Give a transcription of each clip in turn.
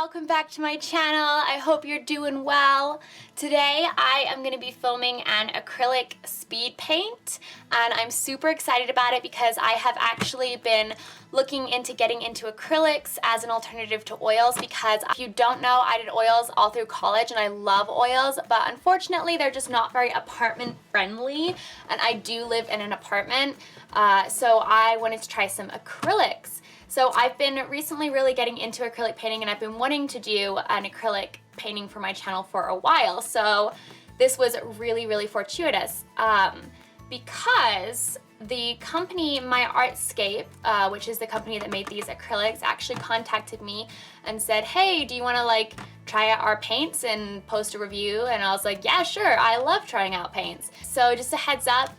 welcome back to my channel. I hope you're doing well. Today I am going to be filming an acrylic speed paint, and I'm super excited about it because I have actually been looking into getting into acrylics as an alternative to oils, because if you don't know, I did oils all through college and I love oils, but unfortunately they're just not very apartment friendly, and I do live in an apartment, so I wanted to try some acrylics. So I've been recently really getting into acrylic painting, and I've been wanting to do an acrylic painting for my channel for a while. So this was really fortuitous because the company MyArtscape, which is the company that made these acrylics, actually contacted me and said, hey, do you want to try out our paints and post a review? And I was like, yeah, sure, I love trying out paints. So just a heads up,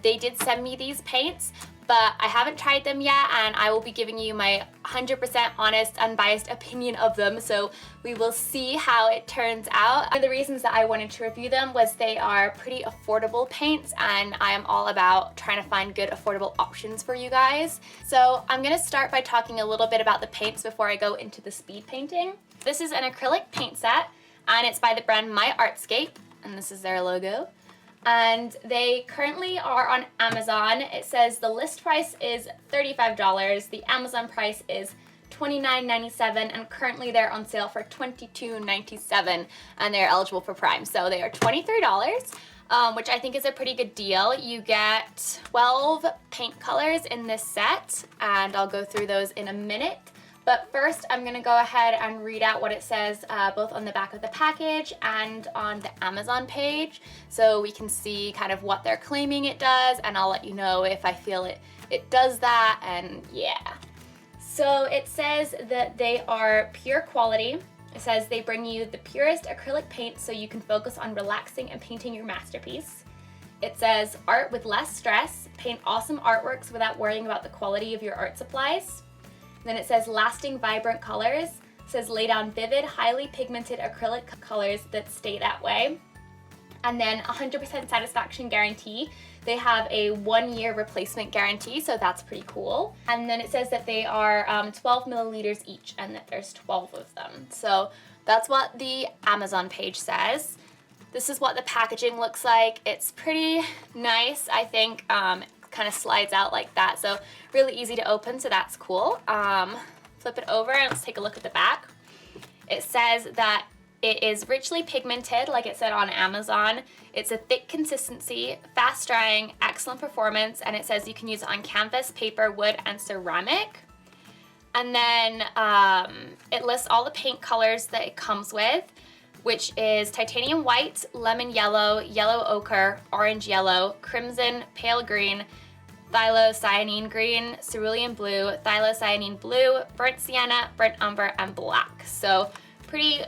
they did send me these paints, but I haven't tried them yet, and I will be giving you my 100% honest, unbiased opinion of them, so we will see how it turns out. One of the reasons that I wanted to review them was they are pretty affordable paints, and I am all about trying to find good affordable options for you guys. So I'm going to start by talking a little bit about the paints before I go into the speed painting. This is an acrylic paint set, and it's by the brand MyArtscape, and this is their logo. And they currently are on Amazon. It says the list price is $35, the Amazon price is $29.97, and currently they're on sale for $22.97, and they're eligible for Prime. So they are $23, which I think is a pretty good deal. You get 12 paint colors in this set, and I'll go through those in a minute. But first, I'm going to go ahead and read out what it says both on the back of the package and on the Amazon page, so we can see kind of what they're claiming it does, and I'll let you know if I feel it does that, and yeah. So it says that they are pure quality. It says they bring you the purest acrylic paint so you can focus on relaxing and painting your masterpiece. It says art with less stress, paint awesome artworks without worrying about the quality of your art supplies. Then it says lasting vibrant colors. It says lay down vivid, highly pigmented acrylic colors that stay that way. And then 100% satisfaction guarantee. They have a 1-year replacement guarantee, so that's pretty cool. And then it says that they are 12 milliliters each, and that there's 12 of them. So that's what the Amazon page says. This is what the packaging looks like. It's pretty nice, I think. Kind of slides out like that, so really easy to open, so that's cool. Flip it over and let's take a look at the back. It says that it is richly pigmented, like it said on Amazon. It's a thick consistency, fast drying, excellent performance, and it says you can use it on canvas, paper, wood, and ceramic. And then it lists all the paint colors that it comes with, which is titanium white, lemon yellow, yellow ochre, orange yellow, crimson, pale green, thylocyanine green, cerulean blue, thylocyanine blue, burnt sienna, burnt umber, and black. So pretty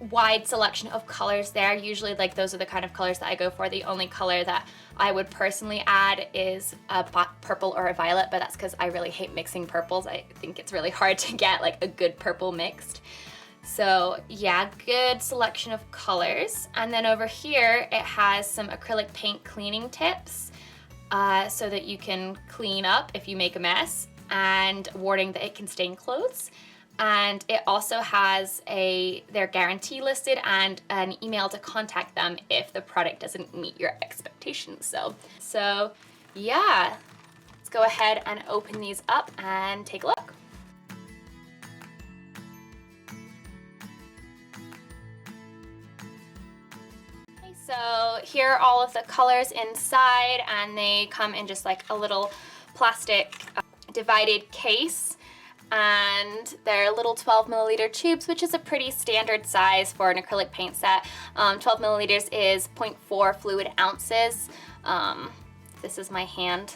wide selection of colors there. Usually those are the kind of colors that I go for. The only color that I would personally add is a purple or a violet, but that's because I really hate mixing purples. I think it's really hard to get a good purple mixed. So yeah, good selection of colors. And then over here it has some acrylic paint cleaning tips so that you can clean up if you make a mess, and warning that it can stain clothes. And it also has their guarantee listed and an email to contact them if the product doesn't meet your expectations. So yeah, let's go ahead and open these up and take a look. So here are all of the colors inside, and they come in just a little plastic divided case, and they're little 12 milliliter tubes, which is a pretty standard size for an acrylic paint set. 12 milliliters is 0.4 fluid ounces. This is my hand.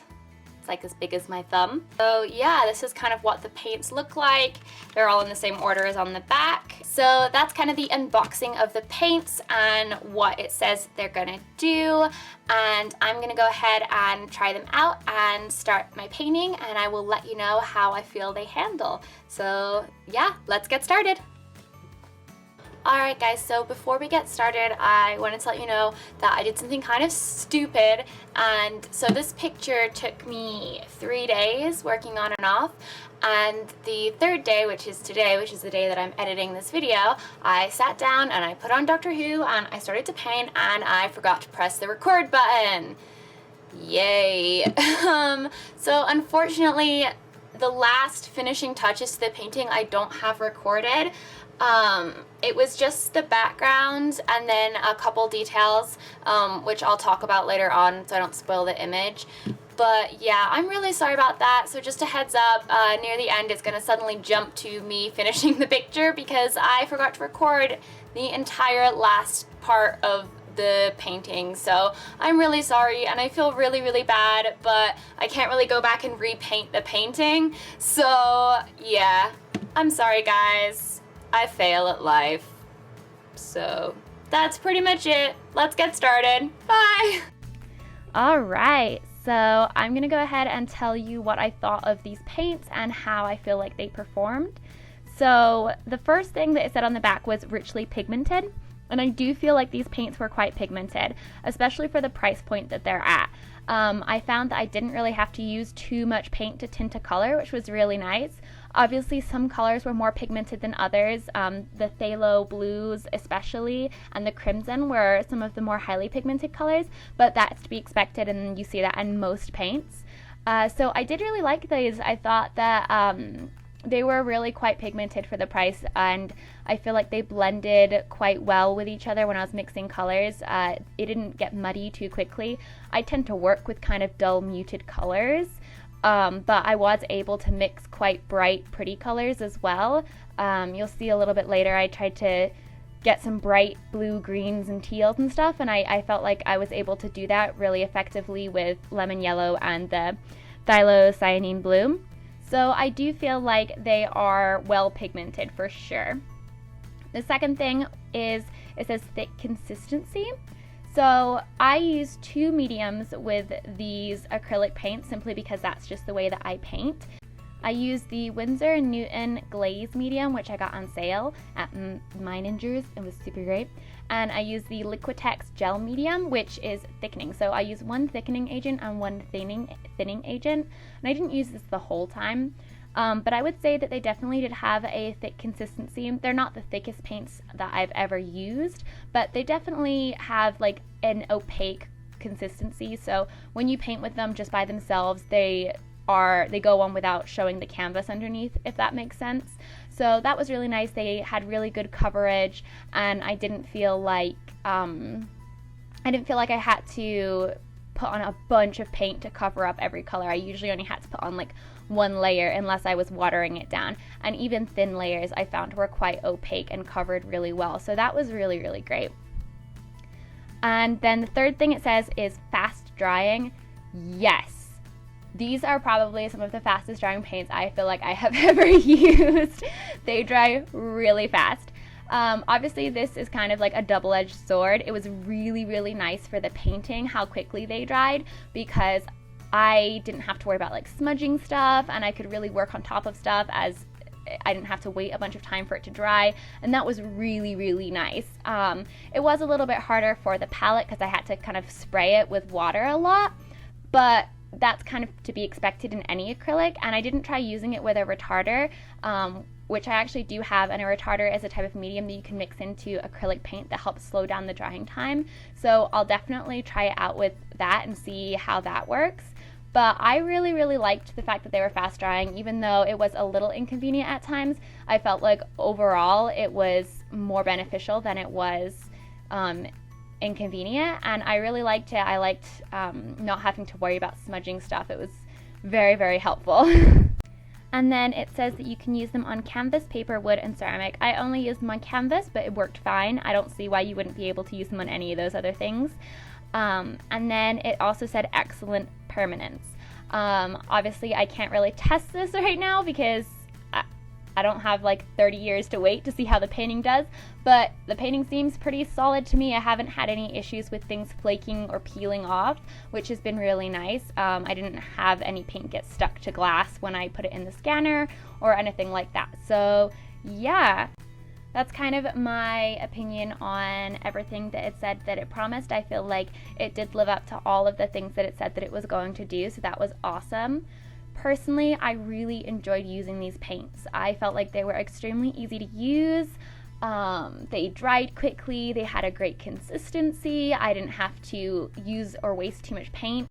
It's as big as my thumb. So yeah, this is kind of what the paints look like. They're all in the same order as on the back. So that's kind of the unboxing of the paints and what it says they're gonna do. And I'm gonna go ahead and try them out and start my painting, and I will let you know how I feel they handle. So yeah, let's get started. Alright guys, so before we get started, I wanted to let you know that I did something kind of stupid, and so this picture took me 3 days working on and off, And the third day, which is today, which is the day that I'm editing this video, I sat down and I put on Doctor Who and I started to paint, and I forgot to press the record button. Yay. So unfortunately, the last finishing touches to the painting I don't have recorded. It was just the background and then a couple details, which I'll talk about later on so I don't spoil the image. But yeah, I'm really sorry about that. So just a heads up, near the end it's going to suddenly jump to me finishing the picture because I forgot to record the entire last part of the painting. So I'm really sorry and I feel really, really bad, but I can't really go back and repaint the painting. So yeah, I'm sorry guys. I fail at life. So that's pretty much it. Let's get started. Bye! Alright, so I'm going to go ahead and tell you what I thought of these paints and how I feel like they performed. So the first thing that it said on the back was richly pigmented, and I do feel like these paints were quite pigmented, especially for the price point that they're at. I found that I didn't really have to use too much paint to tint a color, which was really nice. Obviously, some colors were more pigmented than others. The phthalo blues especially, and the crimson were some of the more highly pigmented colors, but that's to be expected, and you see that in most paints. So I did really like these. I thought that they were really quite pigmented for the price, and I feel like they blended quite well with each other when I was mixing colors. It didn't get muddy too quickly. I tend to work with kind of dull, muted colors, but I was able to mix quite bright, pretty colors as well. You'll see a little bit later I tried to get some bright blue, greens, and teals and stuff, and I felt like I was able to do that really effectively with lemon yellow and the thylocyanine blue. So I do feel like they are well pigmented for sure. The second thing is it says thick consistency. So I use 2 mediums with these acrylic paints simply because that's just the way that I paint. I use the Winsor & Newton glaze medium, which I got on sale at Meiningers. It was super great. And I use the Liquitex gel medium, which is thickening. So I use 1 thickening agent and 1 thinning agent. And I didn't use this the whole time, but I would say that they definitely did have a thick consistency. They're not the thickest paints that I've ever used, but they definitely have like an opaque consistency. So when you paint with them just by themselves, they go on without showing the canvas underneath, if that makes sense. So that was really nice. They had really good coverage, and I didn't feel like I had to put on a bunch of paint to cover up every color. I usually only had to put on like 1 layer unless I was watering it down, and even thin layers I found were quite opaque and covered really well. So that was really, really great. And then the third thing it says is fast drying. Yes. These are probably some of the fastest drying paints I feel like I have ever used. They dry really fast. Obviously this is kind of like a double-edged sword. It was really, really nice for the painting how quickly they dried, because I didn't have to worry about like smudging stuff, and I could really work on top of stuff as I didn't have to wait a bunch of time for it to dry, and that was really, really nice. It was a little bit harder for the palette because I had to kind of spray it with water a lot, but that's kind of to be expected in any acrylic, and I didn't try using it with a retarder, which I actually do have, and a retarder is a type of medium that you can mix into acrylic paint that helps slow down the drying time. So I'll definitely try it out with that and see how that works. But I really, really liked the fact that they were fast drying, even though it was a little inconvenient at times. I felt like overall it was more beneficial than it was inconvenient, and I really liked it. I liked not having to worry about smudging stuff. It was very, very helpful. And then it says that you can use them on canvas, paper, wood, and ceramic. I only used them on canvas, but it worked fine. I don't see why you wouldn't be able to use them on any of those other things. And then it also said excellent permanence. Obviously I can't really test this right now because I don't have like 30 years to wait to see how the painting does, but the painting seems pretty solid to me. I haven't had any issues with things flaking or peeling off, which has been really nice. I didn't have any paint get stuck to glass when I put it in the scanner or anything like that. So yeah, that's kind of my opinion on everything that it said that it promised. I feel like it did live up to all of the things that it said that it was going to do, so that was awesome. Personally, I really enjoyed using these paints. I felt like they were extremely easy to use. They dried quickly, they had a great consistency, I didn't have to use or waste too much paint.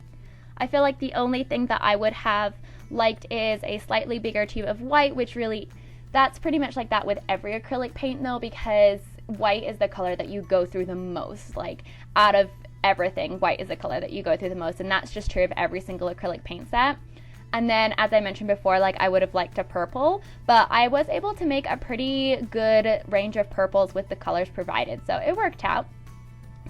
I feel like the only thing that I would have liked is a slightly bigger tube of white, which really, that's pretty much like that with every acrylic paint though, because white is the color that you go through the most. Like, out of everything, white is the color that you go through the most, and that's just true of every single acrylic paint set. And then, as I mentioned before, like, I would have liked a purple, but I was able to make a pretty good range of purples with the colors provided, so it worked out.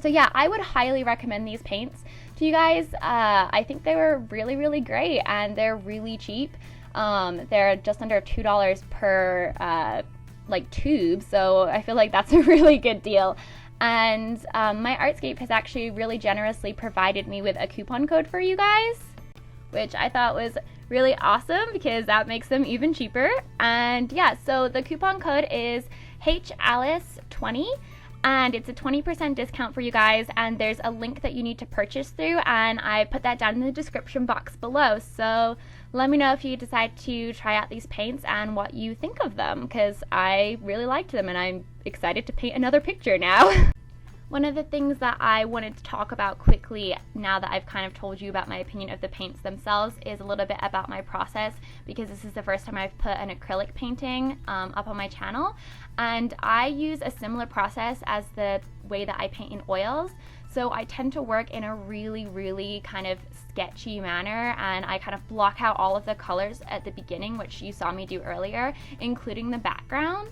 So yeah, I would highly recommend these paints to you guys. I think they were really, really great, and they're really cheap. They're just under $2 per like tube, so I feel like that's a really good deal. And MyArtscape has actually really generously provided me with a coupon code for you guys, which I thought was really awesome because that makes them even cheaper. And yeah, so the coupon code is HALICE20, and it's a 20% discount for you guys, and there's a link that you need to purchase through, and I put that down in the description box below. So let me know if you decide to try out these paints and what you think of them, because I really liked them and I'm excited to paint another picture now. One of the things that I wanted to talk about quickly, now that I've kind of told you about my opinion of the paints themselves, is a little bit about my process, because this is the first time I've put an acrylic painting up on my channel, and I use a similar process as the way that I paint in oils. So I tend to work in a really, really kind of sketchy manner, and I kind of block out all of the colors at the beginning, which you saw me do earlier, including the background.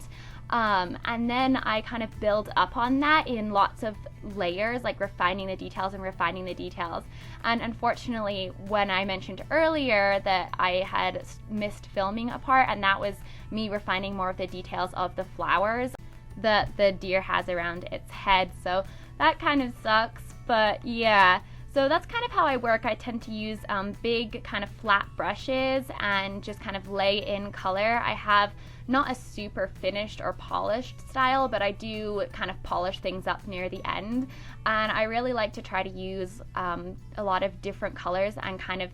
And then I kind of build up on that in lots of layers, like refining the details and refining the details. And unfortunately, when I mentioned earlier that I had missed filming a part, and that was me refining more of the details of the flowers that the deer has around its head. So that kind of sucks, but yeah. So that's kind of how I work. I tend to use big kind of flat brushes and just kind of lay in color. I have not a super finished or polished style, but I do kind of polish things up near the end. And I really like to try to use a lot of different colors and kind of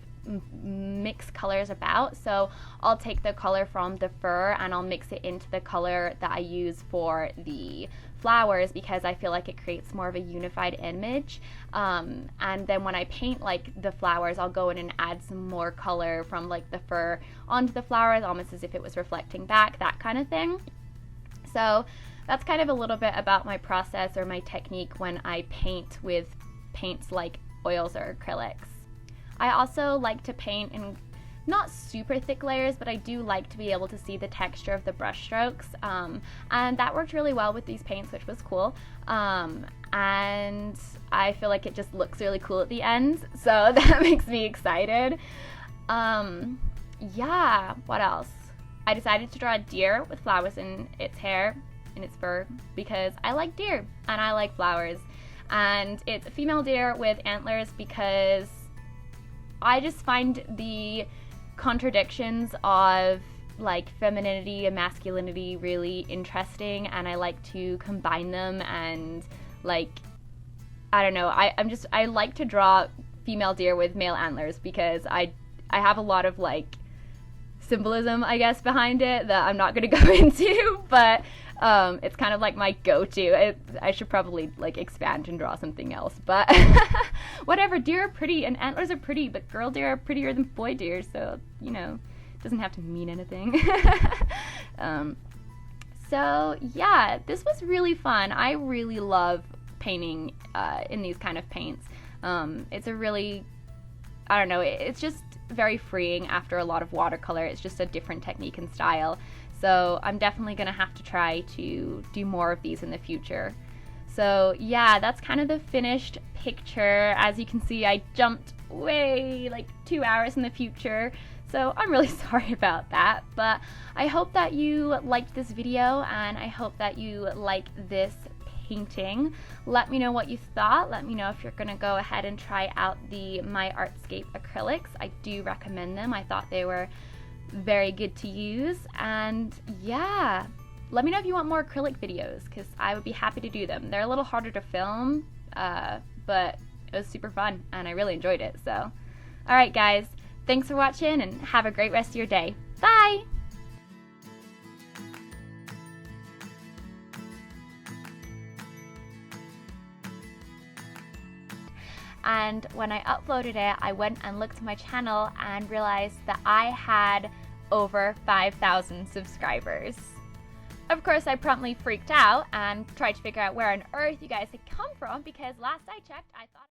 mix colors about. So I'll take the color from the fur and I'll mix it into the color that I use for the flowers, because I feel like it creates more of a unified image. And then when I paint like the flowers, I'll go in and add some more color from like the fur onto the flowers, almost as if it was reflecting back, that kind of thing. So that's kind of a little bit about my process or my technique when I paint with paints like oils or acrylics. I also like to paint in not super thick layers, but I do like to be able to see the texture of the brush strokes, and that worked really well with these paints, which was cool. And I feel like it just looks really cool at the end, so that makes me excited. Yeah, what else? I decided to draw a deer with flowers in its hair, in its fur, because I like deer and I like flowers. And it's a female deer with antlers because I just find the contradictions of like femininity and masculinity really interesting, and I like to combine them. And like, I don't know, I like to draw female deer with male antlers because I have a lot of like symbolism, I guess, behind it that I'm not gonna go into, but it's kind of like my go-to. I should probably like expand and draw something else, but whatever. Deer are pretty and antlers are pretty, but girl deer are prettier than boy deer, so you know, it doesn't have to mean anything. So yeah, this was really fun. I really love painting in these kind of paints. It's a really, I don't know, it's just very freeing after a lot of watercolor. It's just a different technique and style. So I'm definitely gonna have to try to do more of these in the future. So yeah, that's kind of the finished picture. As you can see, I jumped way like 2 hours in the future, so I'm really sorry about that. But I hope that you liked this video, and I hope that you like this painting. Let me know what you thought. Let me know if you're gonna go ahead and try out the MyArtscape acrylics. I do recommend them. I thought they were very good to use. And yeah, let me know if you want more acrylic videos, because I would be happy to do them. They're a little harder to film, but it was super fun and I really enjoyed it. So alright guys, Thanks for watching and have a great rest of your day. Bye! And when I uploaded it, I went and looked at my channel and realized that I had over 5,000 subscribers. Of course, I promptly freaked out and tried to figure out where on earth you guys had come from, because last I checked, I thought